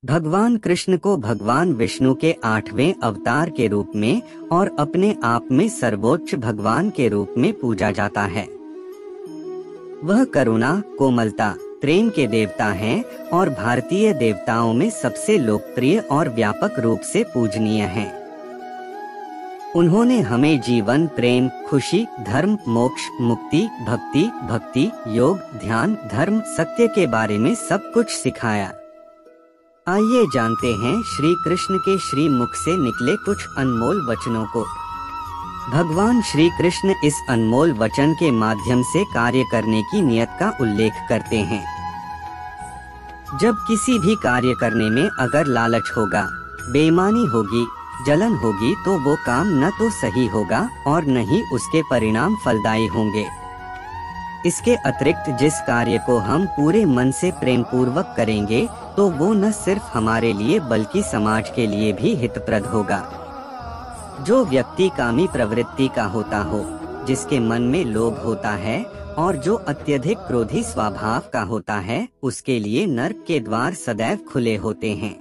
भगवान कृष्ण को भगवान विष्णु के 8वें अवतार के रूप में और अपने आप में सर्वोच्च भगवान के रूप में पूजा जाता है। वह करुणा, कोमलता, प्रेम के देवता हैं और भारतीय देवताओं में सबसे लोकप्रिय और व्यापक रूप से पूजनीय हैं। उन्होंने हमें जीवन, प्रेम, खुशी, धर्म, मोक्ष, मुक्ति, भक्ति, योग, ध्यान, धर्म, सत्य के बारे में सब कुछ सिखाया। आइए जानते हैं श्री कृष्ण के श्री मुख से निकले कुछ अनमोल वचनों को। भगवान श्री कृष्ण इस अनमोल वचन के माध्यम से कार्य करने की नियत का उल्लेख करते हैं। जब किसी भी कार्य करने में अगर लालच होगा, बेईमानी होगी, जलन होगी तो वो काम न तो सही होगा और न ही उसके परिणाम फलदायी होंगे। इसके अतिरिक्त जिस कार्य को हम पूरे मन से प्रेम पूर्वक करेंगे तो वो न सिर्फ हमारे लिए बल्कि समाज के लिए भी हितप्रद होगा। जो व्यक्ति कामी प्रवृत्ति का होता हो, जिसके मन में लोभ होता है और जो अत्यधिक क्रोधी स्वभाव का होता है, उसके लिए नरक के द्वार सदैव खुले होते हैं।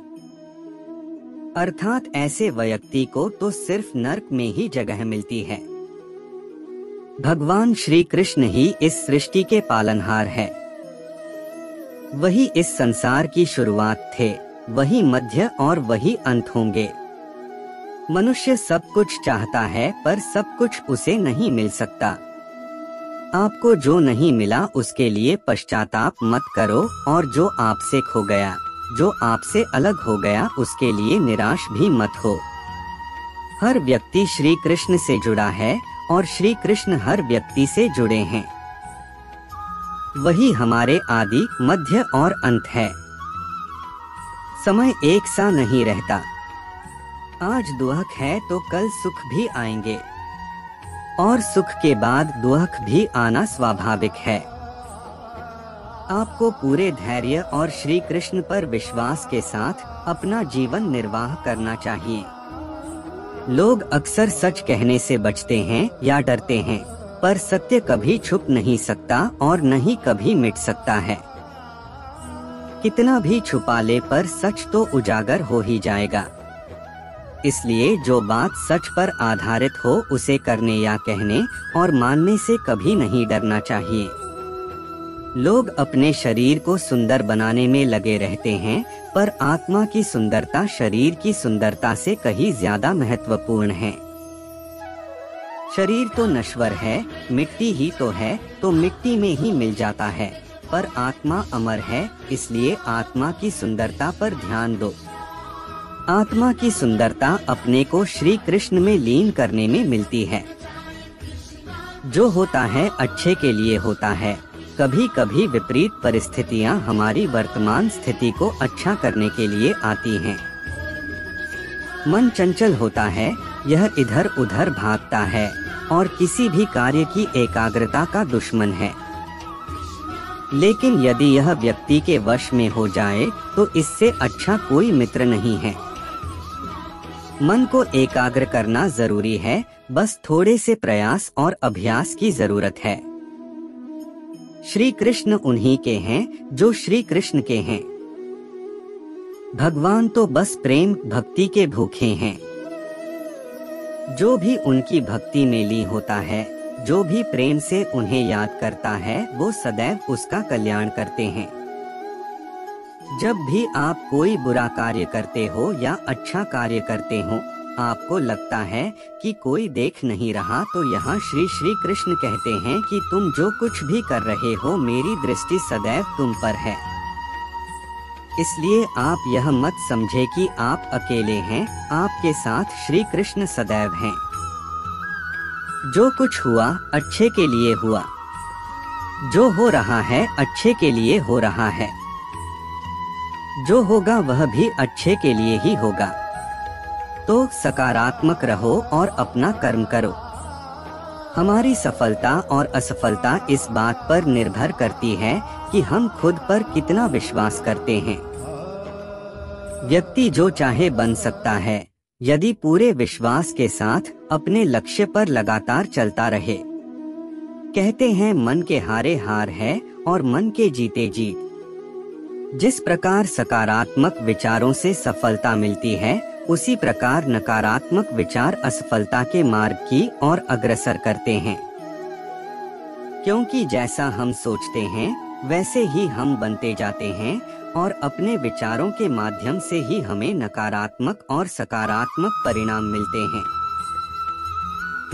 अर्थात ऐसे व्यक्ति को तो सिर्फ नरक में ही जगह मिलती है। भगवान श्री कृष्ण ही इस सृष्टि के पालनहार है। वही इस संसार की शुरुआत थे, वही मध्य और वही अंत होंगे। मनुष्य सब कुछ चाहता है पर सब कुछ उसे नहीं मिल सकता। आपको जो नहीं मिला उसके लिए पश्चाताप मत करो और जो आपसे खो गया, जो आपसे अलग हो गया, उसके लिए निराश भी मत हो। हर व्यक्ति श्री कृष्ण से जुड़ा है और श्री कृष्ण हर व्यक्ति से जुड़े हैं। वही हमारे आदि, मध्य और अंत है। समय एक सा नहीं रहता। आज दुख है तो कल सुख भी आएंगे और सुख के बाद दुख भी आना स्वाभाविक है। आपको पूरे धैर्य और श्री कृष्ण पर विश्वास के साथ अपना जीवन निर्वाह करना चाहिए। लोग अक्सर सच कहने से बचते हैं या डरते हैं, पर सत्य कभी छुप नहीं सकता और न ही कभी मिट सकता है। कितना भी छुपा ले पर सच तो उजागर हो ही जाएगा। इसलिए जो बात सच पर आधारित हो उसे करने या कहने और मानने से कभी नहीं डरना चाहिए। लोग अपने शरीर को सुंदर बनाने में लगे रहते हैं, पर आत्मा की सुंदरता शरीर की सुंदरता से कहीं ज्यादा महत्वपूर्ण है। शरीर तो नश्वर है, मिट्टी ही तो है, तो मिट्टी में ही मिल जाता है, पर आत्मा अमर है, इसलिए आत्मा की सुंदरता पर ध्यान दो। आत्मा की सुंदरता अपने को श्री कृष्ण में लीन करने में मिलती है। जो होता है अच्छे के लिए होता है। कभी कभी विपरीत परिस्थितियां हमारी वर्तमान स्थिति को अच्छा करने के लिए आती हैं। मन चंचल होता है, यह इधर उधर भागता है और किसी भी कार्य की एकाग्रता का दुश्मन है। लेकिन यदि यह व्यक्ति के वश में हो जाए तो इससे अच्छा कोई मित्र नहीं है। मन को एकाग्र करना जरूरी है, बस थोड़े से प्रयास और अभ्यास की जरूरत है। श्री कृष्ण उन्हीं के हैं जो श्री कृष्ण के हैं। भगवान तो बस प्रेम भक्ति के भूखे हैं। जो भी उनकी भक्ति में लीन होता है, जो भी प्रेम से उन्हें याद करता है, वो सदैव उसका कल्याण करते हैं। जब भी आप कोई बुरा कार्य करते हो या अच्छा कार्य करते हो, आपको लगता है कि कोई देख नहीं रहा, तो यहाँ श्री श्री कृष्ण कहते हैं कि तुम जो कुछ भी कर रहे हो, मेरी दृष्टि सदैव तुम पर है। इसलिए आप यह मत समझे कि आप अकेले हैं, आपके साथ श्री कृष्ण सदैव हैं। जो कुछ हुआ अच्छे के लिए हुआ, जो हो रहा है अच्छे के लिए हो रहा है, जो होगा वह भी अच्छे के लिए ही होगा। तो सकारात्मक रहो और अपना कर्म करो। हमारी सफलता और असफलता इस बात पर निर्भर करती है कि हम खुद पर कितना विश्वास करते हैं। व्यक्ति जो चाहे बन सकता है, यदि पूरे विश्वास के साथ अपने लक्ष्य पर लगातार चलता रहे। कहते हैं मन के हारे हार है और मन के जीते जीत। जिस प्रकार सकारात्मक विचारों से सफलता मिलती है, उसी प्रकार नकारात्मक विचार असफलता के मार्ग की ओर अग्रसर करते हैं। क्योंकि जैसा हम सोचते हैं वैसे ही हम बनते जाते हैं और अपने विचारों के माध्यम से ही हमें नकारात्मक और सकारात्मक परिणाम मिलते हैं।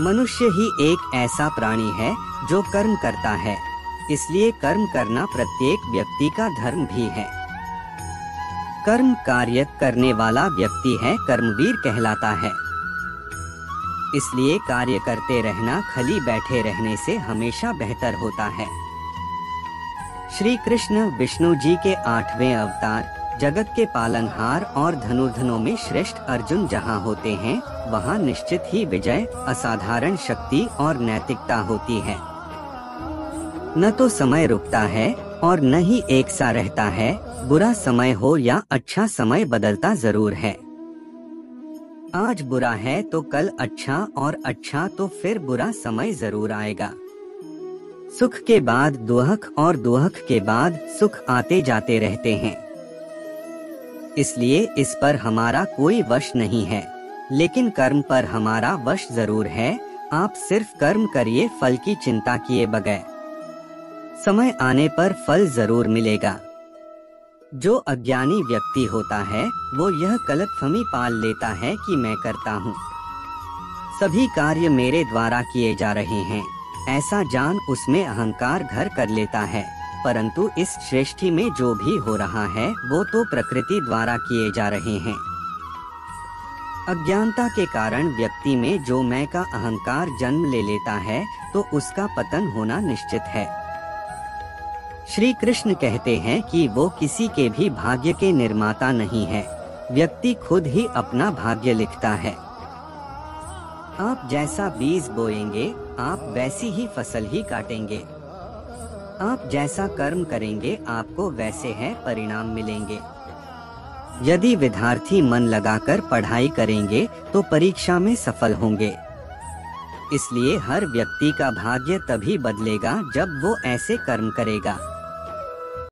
मनुष्य ही एक ऐसा प्राणी है जो कर्म करता है, इसलिए कर्म करना प्रत्येक व्यक्ति का धर्म भी है। कर्म कार्य करने वाला व्यक्ति है कर्मवीर कहलाता है। इसलिए कार्य करते रहना खाली बैठे रहने से हमेशा बेहतर होता है। श्री कृष्ण विष्णु जी के 8वें अवतार, जगत के पालनहार और धनुर्धनों में श्रेष्ठ अर्जुन जहाँ होते हैं, वहाँ निश्चित ही विजय, असाधारण शक्ति और नैतिकता होती है। न तो समय रुकता है और न ही एक सा रहता है। बुरा समय हो या अच्छा समय बदलता जरूर है। आज बुरा है तो कल अच्छा, और अच्छा तो फिर बुरा समय जरूर आएगा। सुख के बाद दुख और दुख के बाद सुख आते जाते रहते हैं। इसलिए इस पर हमारा कोई वश नहीं है, लेकिन कर्म पर हमारा वश जरूर है। आप सिर्फ कर्म करिए, फल की चिंता किए बगैर। समय आने पर फल जरूर मिलेगा। जो अज्ञानी व्यक्ति होता है वो यह गलतफहमी पाल लेता है कि मैं करता हूँ, सभी कार्य मेरे द्वारा किए जा रहे हैं, ऐसा जान उसमें अहंकार घर कर लेता है। परंतु इस सृष्टि में जो भी हो रहा है वो तो प्रकृति द्वारा किए जा रहे हैं। अज्ञानता के कारण व्यक्ति में जो मैं का अहंकार जन्म ले लेता है तो उसका पतन होना निश्चित है। श्री कृष्ण कहते हैं कि वो किसी के भी भाग्य के निर्माता नहीं है, व्यक्ति खुद ही अपना भाग्य लिखता है। आप जैसा बीज बोएंगे आप वैसी ही फसल ही काटेंगे। आप जैसा कर्म करेंगे आपको वैसे है परिणाम मिलेंगे। यदि विद्यार्थी मन लगाकर पढ़ाई करेंगे तो परीक्षा में सफल होंगे। इसलिए हर व्यक्ति का भाग्य तभी बदलेगा जब वो ऐसे कर्म करेगा।